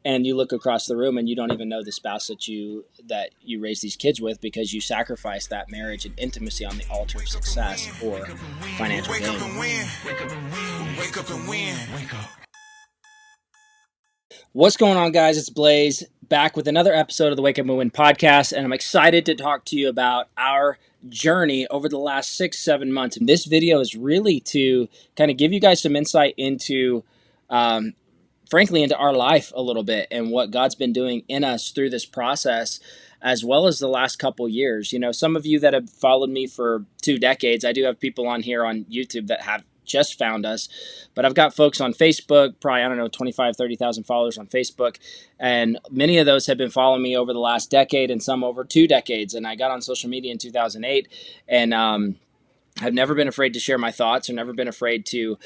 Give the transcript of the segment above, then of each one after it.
and you look across the room and you don't even know the spouse that you raise these kids with, because you sacrifice that marriage and intimacy on the altar of success or financial gain. Wake up and win. What's going on, guys? It's Blaise, back with another episode of the Wake Up and Win podcast, and I'm excited to talk to you about our journey over the last 6-7 months. And this video is really to kind of give you guys some insight into frankly, into our life a little bit and what God's been doing in us through this process, as well as the last couple years. You know, some of you that have followed me for 2 decades, I do have people on here on YouTube that have just found us, but I've got folks on Facebook, probably, I don't know, 25, 30,000 followers on Facebook. And many of those have been following me over the last decade and some over 2 decades. And I got on social media in 2008, and I've never been afraid to share my thoughts, or never been afraid to,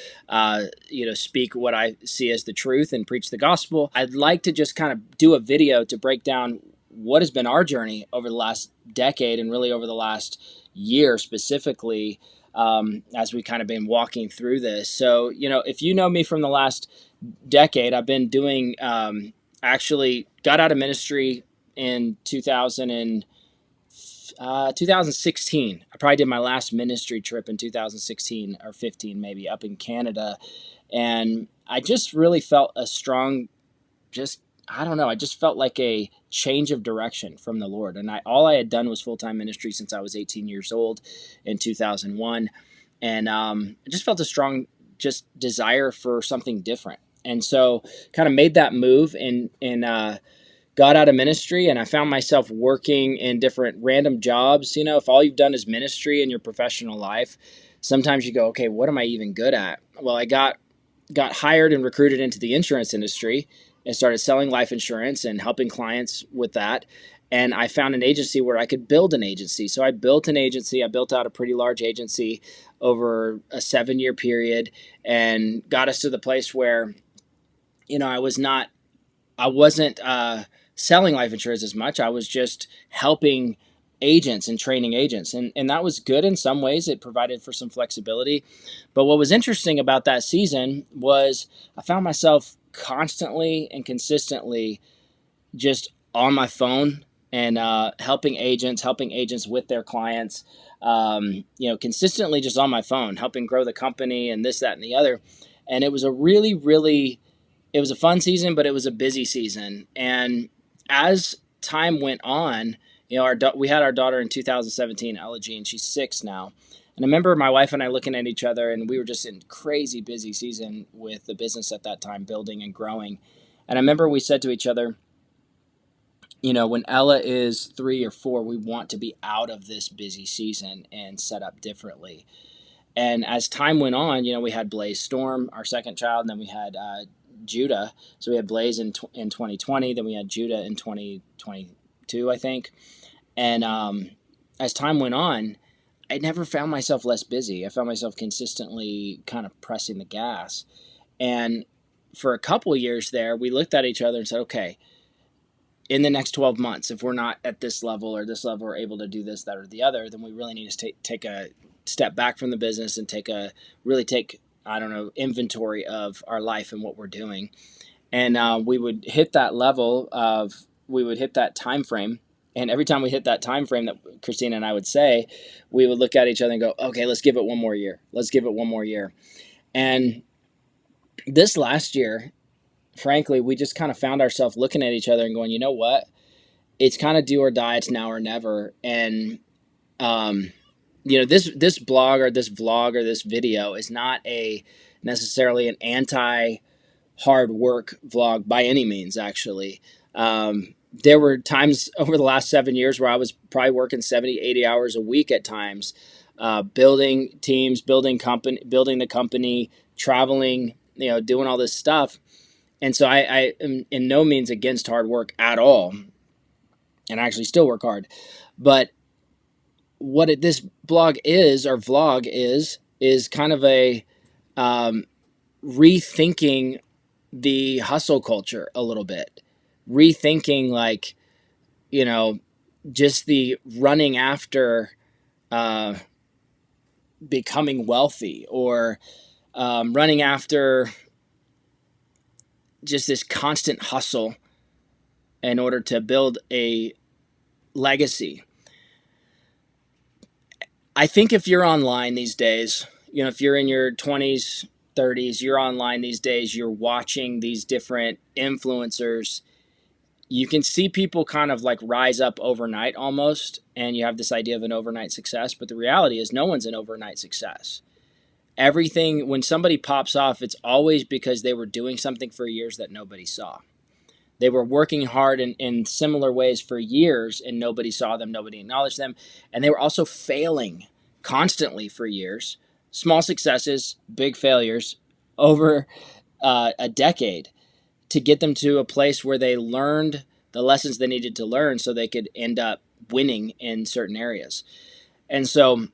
speak what I see as the truth and preach the gospel. I'd like to just kind of do a video to break down what has been our journey over the last decade, and really over the last year specifically, as we kind of been walking through this. So, if you know me from the last decade, I've been doing, actually got out of ministry in 2016. I probably did my last ministry trip in 2016 or 15, maybe, up in Canada. And I just really felt a strong, I just felt like a change of direction from the Lord. And all I had done was full-time ministry since I was 18 years old in 2001. And I just felt a strong desire for something different. And so kind of made that move and got out of ministry, and I found myself working in different random jobs. If all you've done is ministry in your professional life, sometimes you go, okay, what am I even good at? Well, I got hired and recruited into the insurance industry and started selling life insurance and helping clients with that. And I found an agency where I could build an agency. So I built an agency. I built out a pretty large agency over a 7-year period, and got us to the place where, I wasn't selling life insurance as much. I was just helping agents and training agents. And that was good in some ways. It provided for some flexibility. But what was interesting about that season was I found myself constantly and consistently just on my phone and helping agents with their clients, consistently just on my phone, helping grow the company and this, that, and the other. And it was a really, really, it was a fun season, but it was a busy season. And as time went on, we had our daughter in 2017, Ella Jean. She's 6 now. And I remember my wife and I looking at each other, and we were just in crazy busy season with the business at that time, building and growing. And I remember we said to each other, when Ella is 3 or 4, we want to be out of this busy season and set up differently. And as time went on, we had Blaise Storm, our second child, and then we had Judah. So we had Blaise in 2020, then we had Judah in 2022, I think. And as time went on, I never found myself less busy. I found myself consistently kind of pressing the gas. And for a couple of years there, we looked at each other and said, okay, in the next 12 months, if we're not at this level or this level, we're able to do this, that, or the other, then we really need to take a step back from the business and take inventory of our life and what we're doing. And we would hit that time frame. And every time we hit that time frame that Christina and I would say, we would look at each other and go, okay, let's give it one more year. And this last year, frankly, we just kind of found ourselves looking at each other and going, you know what? It's kind of do or die. It's now or never. And, this blog or this vlog or this video is not necessarily an anti-hard work vlog by any means, actually. There were times over the last 7 years where I was probably working 70, 80 hours a week at times, building teams, building the company, traveling, doing all this stuff. And so I am in no means against hard work at all. And I actually still work hard. But what this blog is, or vlog is kind of a rethinking the hustle culture a little bit. Rethinking, like, just the running after becoming wealthy, or running after just this constant hustle in order to build a legacy. I think if you're online these days, if you're in your 20s, 30s, you're online these days, you're watching these different influencers, you can see people kind of like rise up overnight almost, and you have this idea of an overnight success, but the reality is no one's an overnight success. Everything, when somebody pops off, it's always because they were doing something for years that nobody saw. They were working hard in similar ways for years, and nobody saw them, nobody acknowledged them. And they were also failing constantly for years. Small successes, big failures over a decade to get them to a place where they learned the lessons they needed to learn so they could end up winning in certain areas. And so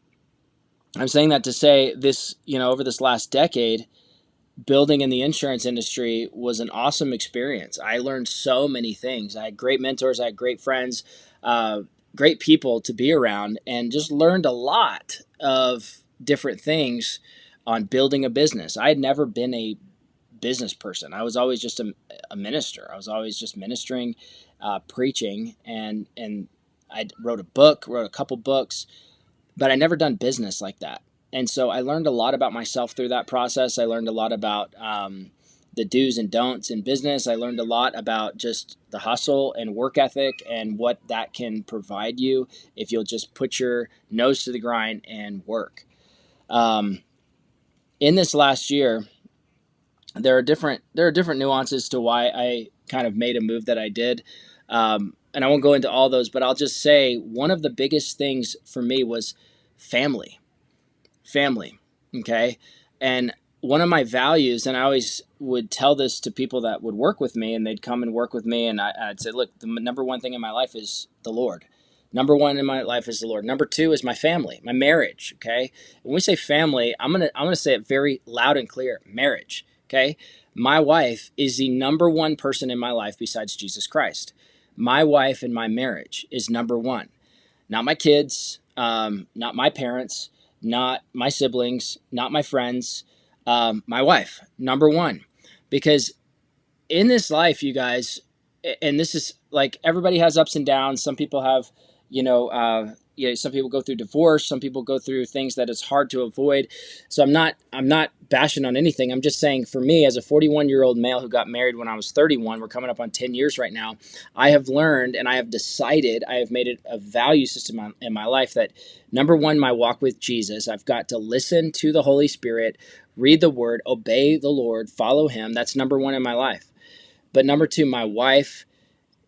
I'm saying that to say this, over this last decade, building in the insurance industry was an awesome experience. I learned so many things. I had great mentors. I had great friends, great people to be around, and just learned a lot of different things on building a business. I had never been a business person. I was always just a minister. I was always just ministering, preaching, and I wrote a couple books, but I never done business like that. And so I learned a lot about myself through that process. I learned a lot about the do's and don'ts in business. I learned a lot about just the hustle and work ethic and what that can provide you if you'll just put your nose to the grind and work. In this last year, there are different nuances to why I kind of made a move that I did. And I won't go into all those, but I'll just say one of the biggest things for me was family. Okay. And one of my values, and I always would tell this to people that would work with me, and they'd come and work with me, and I'd say, look, the number one thing in my life is the Lord. Number one in my life is the Lord. Number two is my family, my marriage. Okay. When we say family, I'm gonna say it very loud and clear: marriage. Okay. My wife is the number one person in my life besides Jesus Christ. My wife and my marriage is number one. Not my kids, not my parents, not my siblings, not my friends, my wife, number one. Because in this life, you guys, and this is like everybody has ups and downs. Some people have, some people go through divorce. Some people go through things that it's hard to avoid. So I'm not bashing on anything. I'm just saying, for me, as a 41-year-old male who got married when I was 31, we're coming up on 10 years right now. I have learned, and I have decided, I have made it a value system in my life that, number one, my walk with Jesus, I've got to listen to the Holy Spirit, read the Word, obey the Lord, follow Him. That's number one in my life. But number two, my wife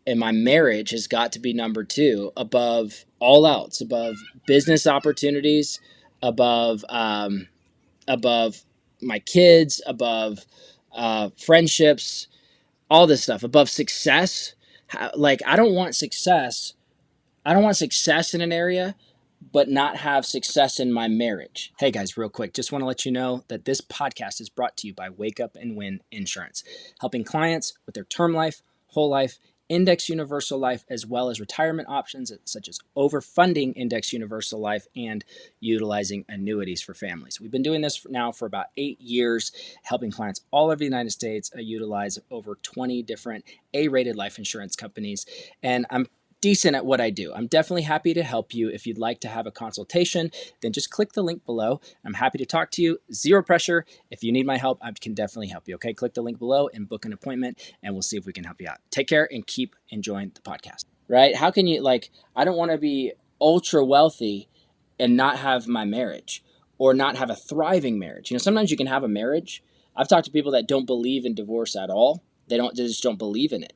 and my marriage has got to be number two, above all else, above business opportunities, above my kids, above friendships, all this stuff, above success. Like, I don't want success in an area, but not have success in my marriage. Hey guys, real quick, just want to let you know that this podcast is brought to you by Wake Up and Win Insurance, helping clients with their term life, whole life, index universal life, as well as retirement options such as overfunding index universal life and utilizing annuities for families. We've been doing this now for about 8 years, helping clients all over the United States utilize over 20 different A-rated life insurance companies. And I'm decent at what I do. I'm definitely happy to help you. If you'd like to have a consultation, then just click the link below. I'm happy to talk to you. Zero pressure. If you need my help, I can definitely help you. Okay, click the link below and book an appointment, and we'll see if we can help you out. Take care and keep enjoying the podcast. Right? How can you, I don't want to be ultra wealthy and not have my marriage, or not have a thriving marriage. Sometimes you can have a marriage. I've talked to people that don't believe in divorce at all. They just don't believe in it,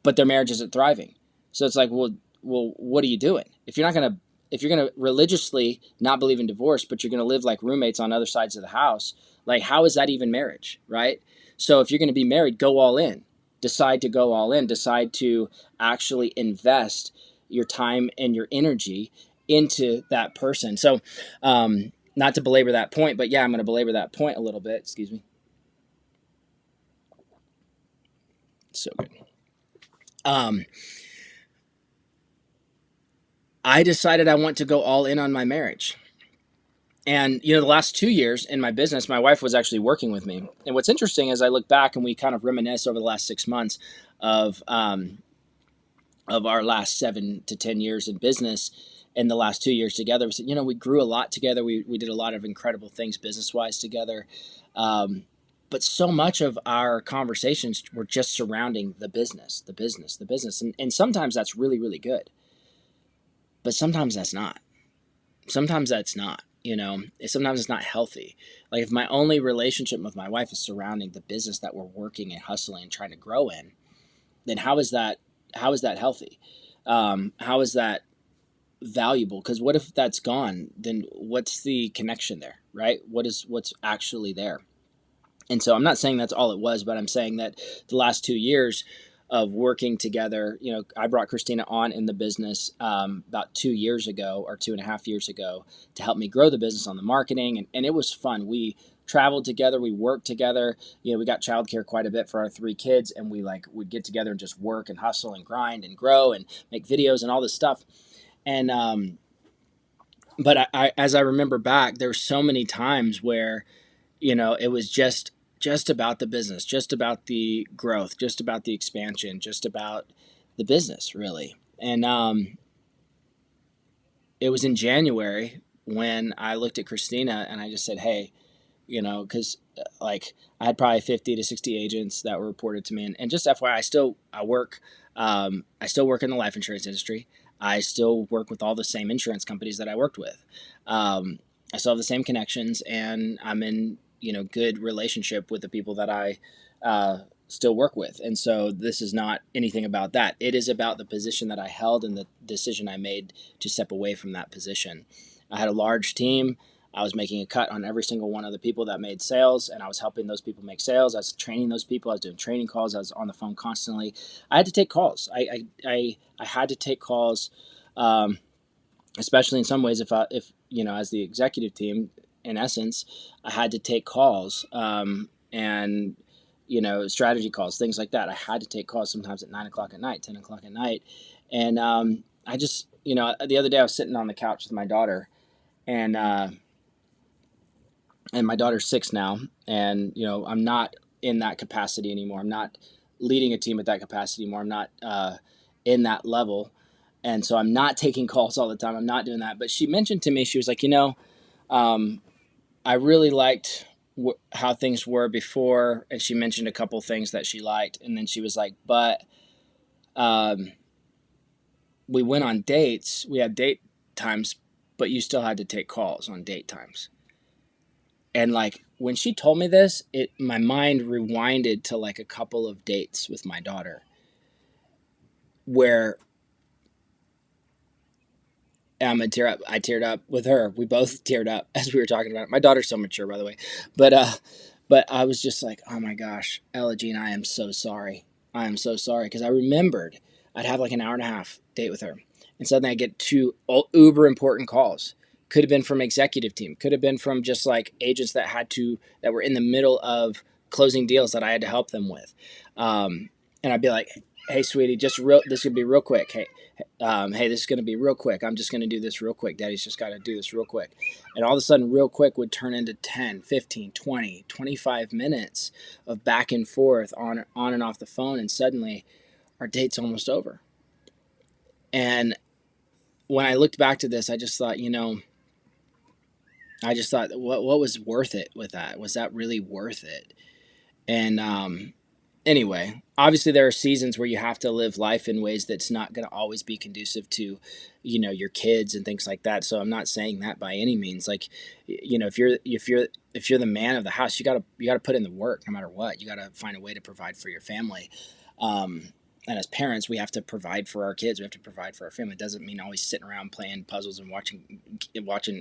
but their marriage isn't thriving. So it's like, well, what are you doing? If you're gonna religiously not believe in divorce, but you're gonna live like roommates on other sides of the house, like, how is that even marriage, right? So if you're gonna be married, go all in. Decide to go all in. Decide to actually invest your time and your energy into that person. So, not to belabor that point, but yeah, I'm gonna belabor that point a little bit. Excuse me. So good. I decided I want to go all in on my marriage. And, the last 2 years in my business, my wife was actually working with me. And what's interesting is I look back and we kind of reminisce over the last 6 months of of our last 7 to 10 years in business and the last 2 years together. We said, we grew a lot together. We did a lot of incredible things business wise together. But so much of our conversations were just surrounding the business, the business, the business. And sometimes that's really, really good. But sometimes that's not. Sometimes that's not, sometimes it's not healthy. Like if my only relationship with my wife is surrounding the business that we're working and hustling and trying to grow in, then how is that healthy? How is that valuable? Because what if that's gone? Then what's the connection there, right? What's actually there? And so I'm not saying that's all it was, but I'm saying that the last 2 years of working together, I brought Christina on in the business about 2 years ago or 2.5 years ago to help me grow the business on the marketing. And it was fun. We traveled together. We worked together. We got childcare quite a bit for our 3 kids, and would get together and just work and hustle and grind and grow and make videos and all this stuff. And but as I remember back, there were so many times where it was just about the business, just about the growth, just about the expansion, just about the business, really. And it was in January when I looked at Christina and I just said, hey, because like I had probably 50 to 60 agents that were reported to me. And just FYI, I work in the life insurance industry. I still work with all the same insurance companies that I worked with. I still have the same connections, and I'm in good relationship with the people that I still work with. And so this is not anything about that. It is about the position that I held and the decision I made to step away from that position. I had a large team. I was making a cut on every single one of the people that made sales, and I was helping those people make sales. I was training those people. I was doing training calls. I was on the phone constantly. I had to take calls. I had to take calls, especially in some ways. If as the executive team, in essence, I had to take calls and strategy calls, things like that. I had to take calls sometimes at 9 o'clock at night, 10 o'clock at night, and I just the other day I was sitting on the couch with my daughter, and my daughter's 6 now, and I'm not in that capacity anymore. I'm not leading a team at that capacity anymore. I'm not in that level, and so I'm not taking calls all the time. I'm not doing that. But she mentioned to me, she was like, I really liked how things were before, and she mentioned a couple things that she liked, and then she was like, but we went on dates. We had date times, but you still had to take calls on date times. And like when she told me this, my mind rewinded to like a couple of dates with my daughter where I'm gonna tear up. I teared up with her. We both teared up as we were talking about it. My daughter's so mature, by the way, but I was just like, oh my gosh, Ella Jean, I am so sorry. I am so sorry, because I remembered I'd have like an hour and a half date with her, and suddenly I get 2 uber important calls. Could have been from executive team. Could have been from just like agents that were in the middle of closing deals that I had to help them with. And I'd be like, hey, sweetie, this could be real quick. Hey, this is going to be real quick. I'm just going to do this real quick. Daddy's just got to do this real quick. And all of a sudden, real quick would turn into 10, 15, 20, 25 minutes of back and forth on and off the phone. And suddenly our date's almost over. And when I looked back to this, I just thought, what was worth it with that? Was that really worth it? And anyway, obviously there are seasons where you have to live life in ways that's not going to always be conducive to, your kids and things like that. So I'm not saying that by any means. Like, if you're the man of the house, you gotta put in the work no matter what. You gotta find a way to provide for your family. And as parents, we have to provide for our kids. We have to provide for our family. It doesn't mean always sitting around playing puzzles and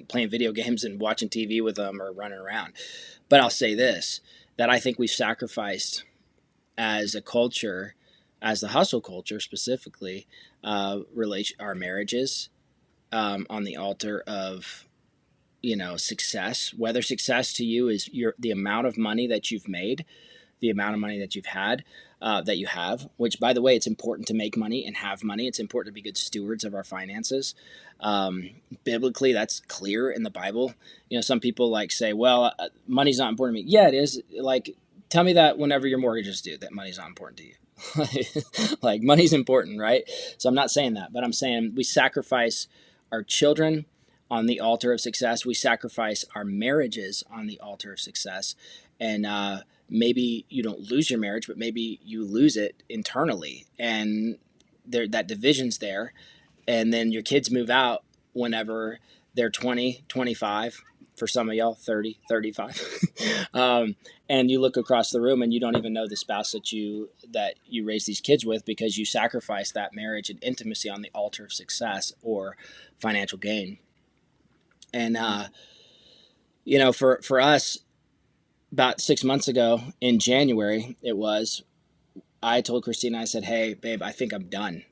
playing video games and watching TV with them or running around. But I'll say this, that I think we've sacrificed as a culture, as the hustle culture specifically, our marriages on the altar of, success. Whether success to you is the amount of money that you've made, the amount of money that you've had, that you have, which, by the way, it's important to make money and have money. It's important to be good stewards of our finances. Biblically, that's clear in the Bible. Some people say, well, money's not important to me. Yeah, it is. Like, tell me that whenever your mortgage is due, that money's not important to you. Like money's important, right? So I'm not saying that, but I'm saying we sacrifice our children on the altar of success. We sacrifice our marriages on the altar of success. And maybe you don't lose your marriage, but maybe you lose it internally. And that division's there. And then your kids move out whenever they're 20, 25, for some of y'all 30, 35. And you look across the room and you don't even know the spouse that you raise these kids with, because you sacrifice that marriage and intimacy on the altar of success or financial gain. And for us, about 6 months ago in January, I told Christina, I said, "Hey babe, I think I'm done.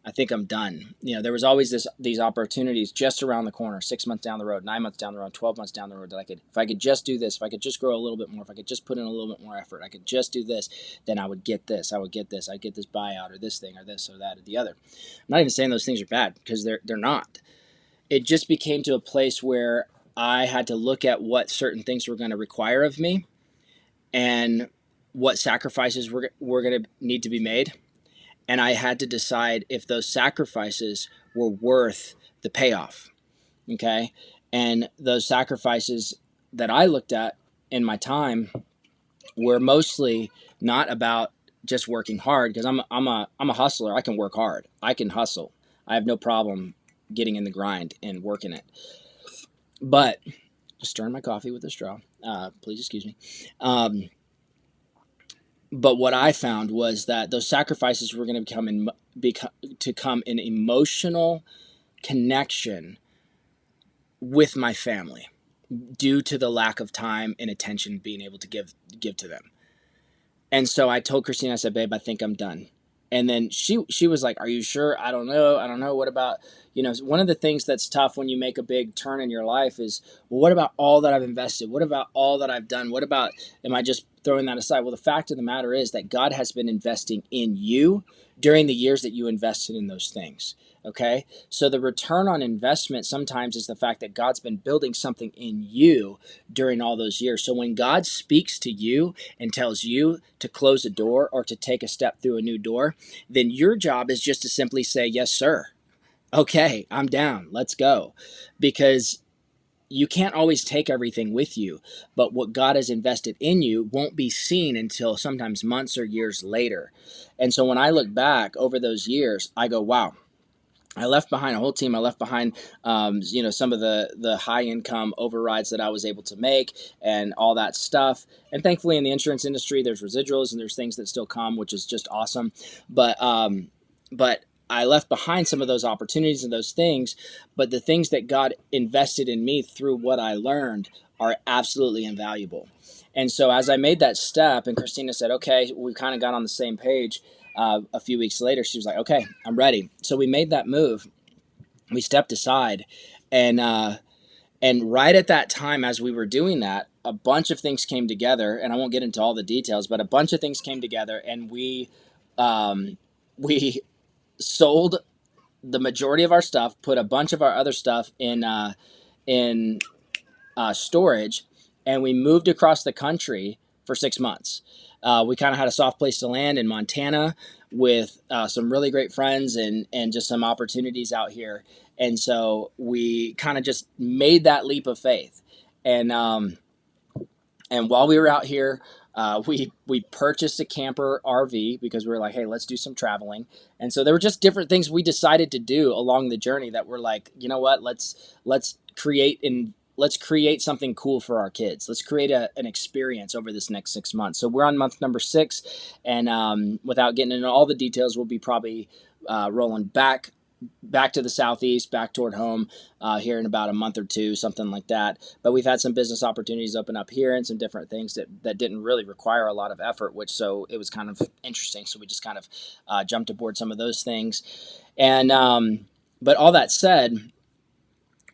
There was always these opportunities just around the corner, 6 months down the road, 9 months down the road, 12 months down the road, that if I could just do this, if I could just grow a little bit more, if I could just put in a little bit more effort, I could just do this, then I would get this, I'd get this buyout or this thing or this or that or the other." I'm not even saying those things are bad, because they're not. It just became to a place where I had to look at what certain things were going to require of me and what sacrifices were going to need to be made. And I had to decide if those sacrifices were worth the payoff. Okay. And those sacrifices that I looked at in my time were mostly not about just working hard, because I'm a hustler. I can work hard. I can hustle. I have no problem getting in the grind and working it. But just stirring my coffee with a straw. Please excuse me. But what I found was that those sacrifices were going to come in emotional connection with my family, due to the lack of time and attention being able to give to them. And so I told Christina, I said, "Babe, I think I'm done." And then she was like, "Are you sure?" I don't know. What about, one of the things that's tough when you make a big turn in your life is, well, what about all that I've invested? What about all that I've done? What about, am I just throwing that aside? Well, the fact of the matter is that God has been investing in you during the years that you invested in those things. Okay. So the return on investment sometimes is the fact that God's been building something in you during all those years. So when God speaks to you and tells you to close a door or to take a step through a new door, then your job is just to simply say, "Yes, sir. Okay, I'm down. Let's go." Because you can't always take everything with you, but what God has invested in you won't be seen until sometimes months or years later. And so when I look back over those years, I go, wow, I left behind a whole team. I left behind, some of the high income overrides that I was able to make and all that stuff. And thankfully in the insurance industry, there's residuals and there's things that still come, which is just awesome. But I left behind some of those opportunities and those things, but the things that God invested in me through what I learned are absolutely invaluable. And so as I made that step, and Christina said, "Okay," we kind of got on the same page. A few weeks later, she was like, "Okay, I'm ready." So we made that move. We stepped aside, and right at that time, as we were doing that, a bunch of things came together, and I won't get into all the details, but a bunch of things came together, and we sold the majority of our stuff, put a bunch of our other stuff in storage, and we moved across the country for 6 months. We kind of had a soft place to land in Montana with some really great friends and just some opportunities out here. And so we kind of just made that leap of faith. And while we were out here, we purchased a camper RV because we were like, "Hey, let's do some traveling." And so there were just different things we decided to do along the journey that were like, you know what, let's create something cool for our kids. Let's create an experience over this next 6 months. So we're on month number 6, and without getting into all the details, we'll be probably rolling back to the southeast, back toward home here in about a month or two, something like that. But we've had some business opportunities open up here and some different things that didn't really require a lot of effort, so it was kind of interesting. So we just kind of jumped aboard some of those things. And but all that said,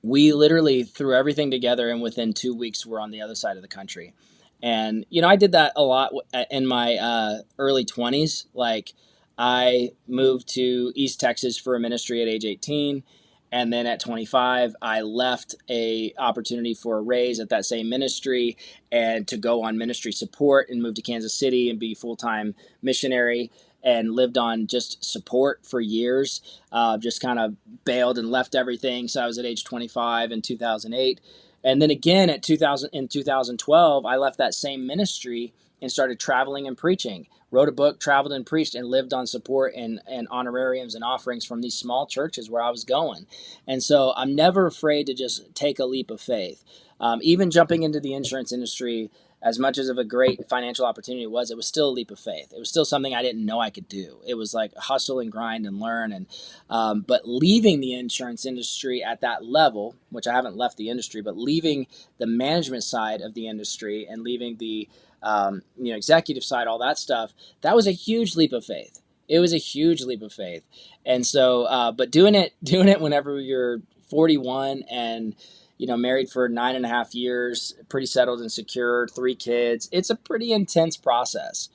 we literally threw everything together, and within 2 weeks, we're on the other side of the country. And, I did that a lot in my early 20s. Like, I moved to East Texas for a ministry at age 18. And then at 25, I left a opportunity for a raise at that same ministry and to go on ministry support and move to Kansas City and be full-time missionary. and lived on just support for years. Just kind of bailed and left everything. So I was at age 25 in 2008. And then again at 2000 in 2012, I left that same ministry and started traveling and preaching. Wrote a book, traveled and preached, and lived on support and honorariums and offerings from these small churches where I was going. And so I'm never afraid to just take a leap of faith. Even jumping into the insurance industry, as much as of a great financial opportunity it was still a leap of faith. It was still something I didn't know I could do. It was like hustle and grind and learn. And but leaving the insurance industry at that level, which I haven't left the industry, but leaving the management side of the industry and leaving the executive side, all that stuff, that was a huge leap of faith. It was a huge leap of faith. And so, but doing it whenever you're 41 and married for 9.5 years, pretty settled and secure, 3 kids. It's a pretty intense process.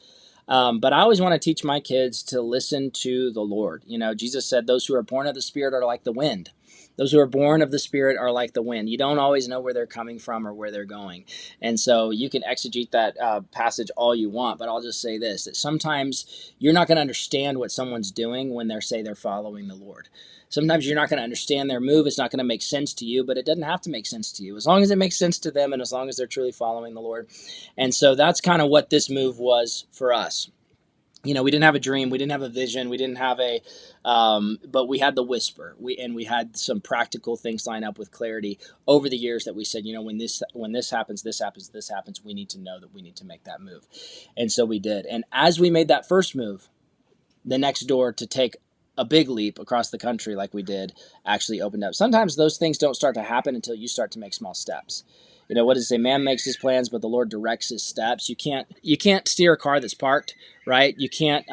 But I always want to teach my kids to listen to the Lord. Jesus said, those who are born of the Spirit are like the wind. Those who are born of the Spirit are like the wind. You don't always know where they're coming from or where they're going. And so you can exegete that passage all you want, but I'll just say this, that sometimes you're not going to understand what someone's doing when they're following the Lord. Sometimes you're not going to understand their move. It's not going to make sense to you, but it doesn't have to make sense to you as long as it makes sense to them and as long as they're truly following the Lord. And so that's kind of what this move was for us. We didn't have a dream, we didn't have a vision, we didn't have but we had the whisper. We had some practical things line up with clarity over the years that we said, when this happens, this happens, this happens. We need to know that we need to make that move, and so we did. And as we made that first move, the next door to take a big leap across the country like we did actually opened up. Sometimes those things don't start to happen until you start to make small steps. What does it say? Man makes his plans, but the Lord directs his steps. You can't steer a car that's parked, right? You can't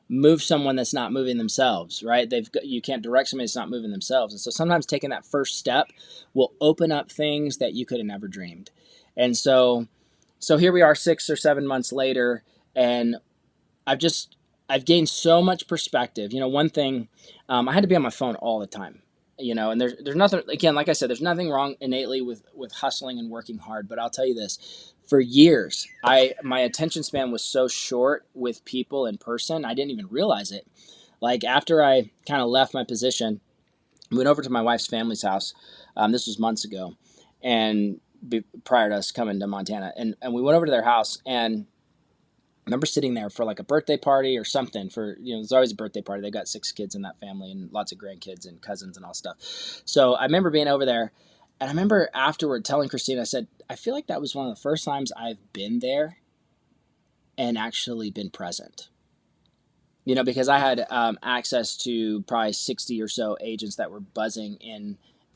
move someone that's not moving themselves, right? You can't direct somebody that's not moving themselves. And so sometimes taking that first step will open up things that you could have never dreamed. And so here we are 6 or 7 months later, and I've gained so much perspective. One thing, I had to be on my phone all the time. And there's nothing, again, like I said, there's nothing wrong innately with hustling and working hard. But I'll tell you this, for years, my attention span was so short with people in person, I didn't even realize it. Like after I kind of left my position, I went over to my wife's family's house. This was months ago, and prior to us coming to Montana. And we went over to their house, and I remember sitting there for like a birthday party or something there's always a birthday party. They've got 6 kids in that family and lots of grandkids and cousins and all stuff. So I remember being over there, and I remember afterward telling Christina, I said, I feel like that was one of the first times I've been there and actually been present. Because I had access to probably 60 or so agents that were buzzing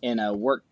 in a work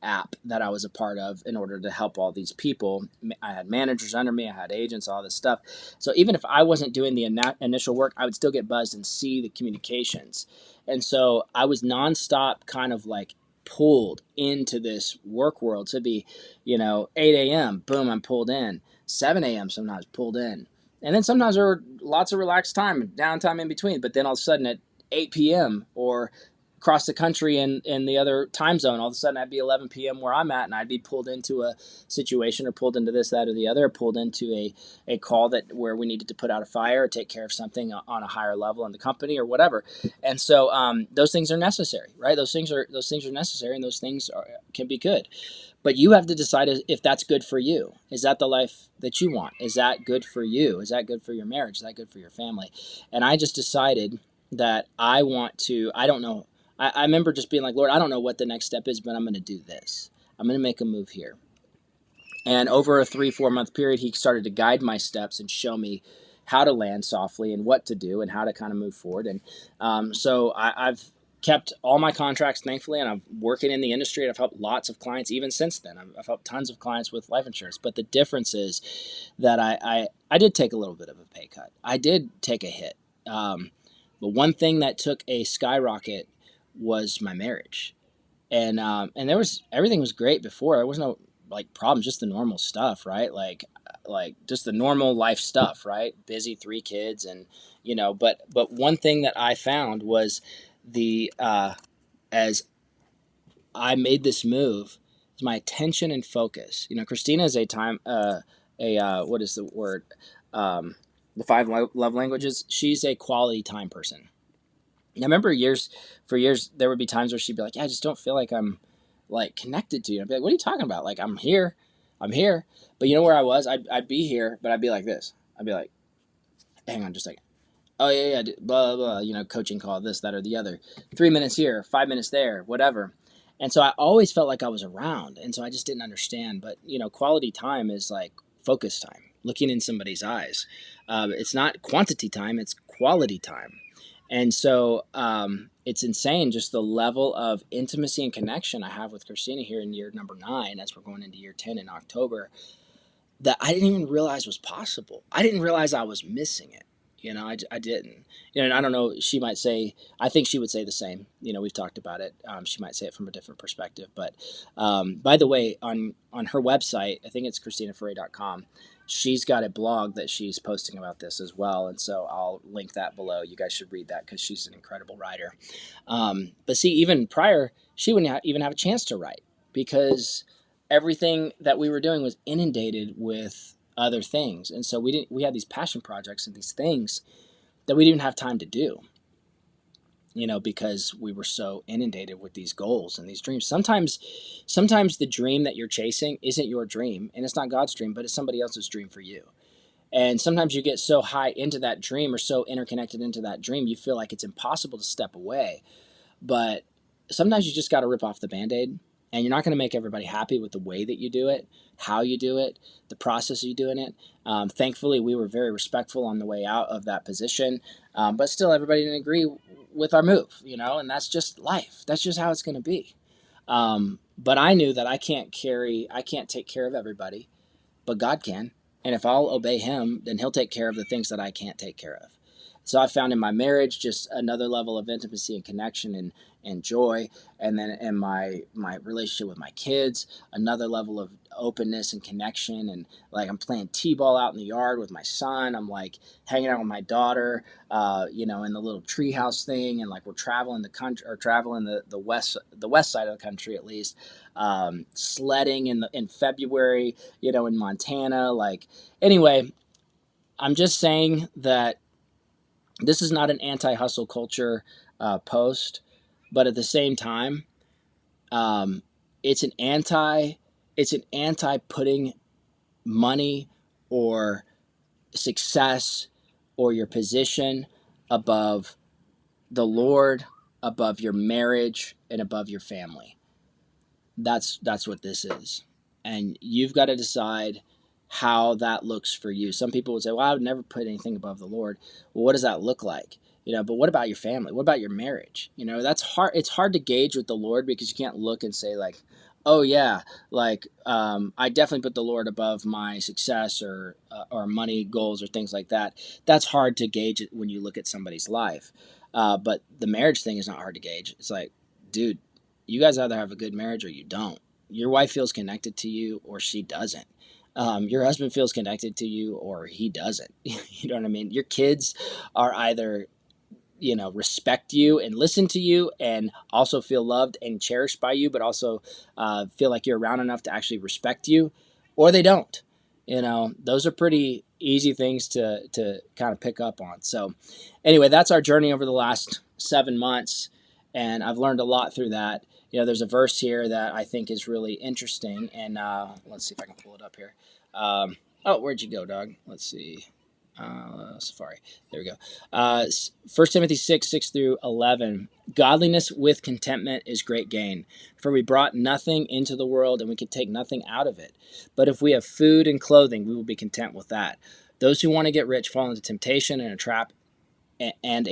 app that I was a part of in order to help all these people. I had managers under me, I had agents, all this stuff. So even if I wasn't doing the initial work, I would still get buzzed and see the communications. And so I was nonstop kind of like pulled into this work world to be, 8 a.m., boom, I'm pulled in. 7 a.m. sometimes pulled in. And then sometimes there were lots of relaxed time and downtime in between. But then all of a sudden at 8 p.m. or across the country in the other time zone, all of a sudden I'd be 11 p.m. where I'm at, and I'd be pulled into a situation or pulled into this, that, or the other, or pulled into a call where we needed to put out a fire or take care of something on a higher level in the company or whatever. And so those things are necessary, right? Those things are necessary, and those things can be good. But you have to decide if that's good for you. Is that the life that you want? Is that good for you? Is that good for your marriage? Is that good for your family? And I just decided that I don't know. I remember just being like, Lord, I don't know what the next step is, but I'm going to do this. I'm going to make a move here. And over a 3-4 month period, he started to guide my steps and show me how to land softly and what to do and how to kind of move forward. And so I've kept all my contracts, thankfully, and I'm working in the industry, and I've helped lots of clients even since then. I've helped tons of clients with life insurance. But the difference is that I did take a little bit of a pay cut. I did take a hit. But one thing that took a skyrocket was my marriage. And everything was great before. There was no problems, just the normal stuff, right? Like just the normal life stuff, right? Busy, 3 kids, and but one thing that I found was as I made this move, is my attention and focus. Christina is what is the word? the five love languages. She's a quality time person. And I remember for years, there would be times where she'd be like, yeah, I just don't feel like I'm like connected to you. I'd be like, what are you talking about? Like, I'm here. I'm here. But you know where I was? I'd be here, but I'd be like this. I'd be like, hang on just a second. Oh, yeah, blah, blah, coaching call, this, that, or the other. 3 minutes here, 5 minutes there, whatever. And so I always felt like I was around. And so I just didn't understand. But, quality time is like focus time, looking in somebody's eyes. It's not quantity time, it's quality time. And so it's insane just the level of intimacy and connection I have with Christina here in year number 9, as we're going into year 10 in October, that I didn't even realize was possible. I didn't realize I was missing it. I didn't. And I don't know, she might say, I think she would say the same. We've talked about it. She might say it from a different perspective. But by the way, on her website, I think it's ChristinaFerre.com, she's got a blog that she's posting about this as well. And so I'll link that below. You guys should read that because she's an incredible writer. But see, even prior, she wouldn't even have a chance to write because everything that we were doing was inundated with other things. And so we had these passion projects and these things that we didn't have time to do, because we were so inundated with these goals and these dreams. Sometimes the dream that you're chasing isn't your dream and it's not God's dream, but it's somebody else's dream for you. And sometimes you get so high into that dream or so interconnected into that dream, you feel like it's impossible to step away. But sometimes you just got to rip off the Band-Aid, and you're not going to make everybody happy with the way that you do it, how you do it, the process of you doing it. Thankfully, we were very respectful on the way out of that position, but still everybody didn't agree with our move, and that's just life. That's just how it's going to be. But I knew that I can't take care of everybody, but God can. And if I'll obey him, then he'll take care of the things that I can't take care of. So I found in my marriage just another level of intimacy and connection and joy. And then in my relationship with my kids, another level of openness and connection. And like I'm playing t-ball out in the yard with my son. I'm like hanging out with my daughter, in the little treehouse thing. And like we're traveling the country, or traveling the west side of the country at least, sledding in February, in Montana. Like, anyway, I'm just saying that this is not an anti-hustle culture post, but at the same time, it's an anti putting money or success or your position above the Lord, above your marriage, and above your family. That's what this is, and you've got to decide how that looks for you. Some people would say, well, I would never put anything above the Lord. Well, what does that look like? But what about your family? What about your marriage? That's hard. It's hard to gauge with the Lord because you can't look and say like, oh yeah, like I definitely put the Lord above my success or money goals or things like that. That's hard to gauge it when you look at somebody's life. But the marriage thing is not hard to gauge. It's like, dude, you guys either have a good marriage or you don't. Your wife feels connected to you or she doesn't. Your husband feels connected to you or he doesn't. You know what I mean? Your kids are either, respect you and listen to you and also feel loved and cherished by you, but also feel like you're around enough to actually respect you, or they don't. Those are pretty easy things to kind of pick up on. So anyway, that's our journey over the last 7 months. And I've learned a lot through that. There's a verse here that I think is really interesting. And let's see if I can pull it up here. Where'd you go, dog? Let's see. Safari. There we go. 1 Timothy 6 through 11. Godliness with contentment is great gain. For we brought nothing into the world, and we can take nothing out of it. But if we have food and clothing, we will be content with that. Those who want to get rich fall into temptation and a trap, and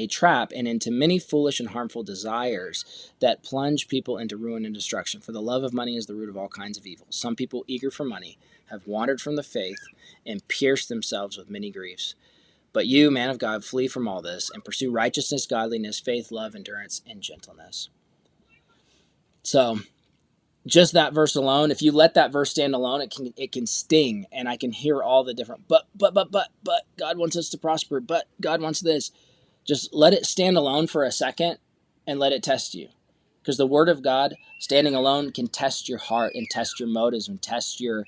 into many foolish and harmful desires that plunge people into ruin and destruction. For the love of money is the root of all kinds of evil. Some people eager for money have wandered from the faith and pierced themselves with many griefs. But you, man of God, flee from all this and pursue righteousness, godliness, faith, love, endurance, and gentleness. So just that verse alone, if you let that verse stand alone, it can sting, and I can hear all the different but God wants us to prosper, but God wants this. Just let it stand alone for a second and let it test you. Because the word of God standing alone can test your heart and test your motives and test the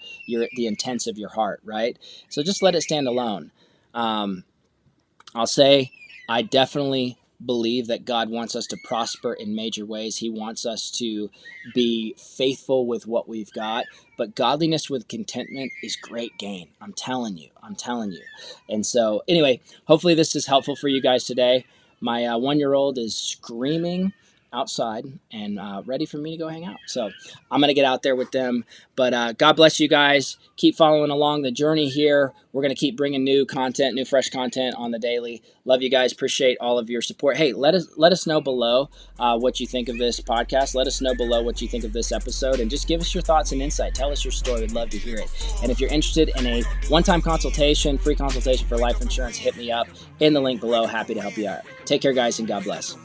intents of your heart, right? So just let it stand alone. I'll say I definitely believe that God wants us to prosper in major ways. He wants us to be faithful with what we've got. But godliness with contentment is great gain. I'm telling you. I'm telling you. And so, anyway, hopefully this is helpful for you guys today. My 1-year-old is screaming outside and ready for me to go hang out. So I'm going to get out there with them. But God bless you guys. Keep following along the journey here. We're going to keep bringing new content, new fresh content on the daily. Love you guys. Appreciate all of your support. Hey, let us know below what you think of this podcast. Let us know below what you think of this episode, and just give us your thoughts and insight. Tell us your story. We'd love to hear it. And if you're interested in a one-time consultation, free consultation for life insurance, hit me up in the link below. Happy to help you out. Take care, guys, and God bless.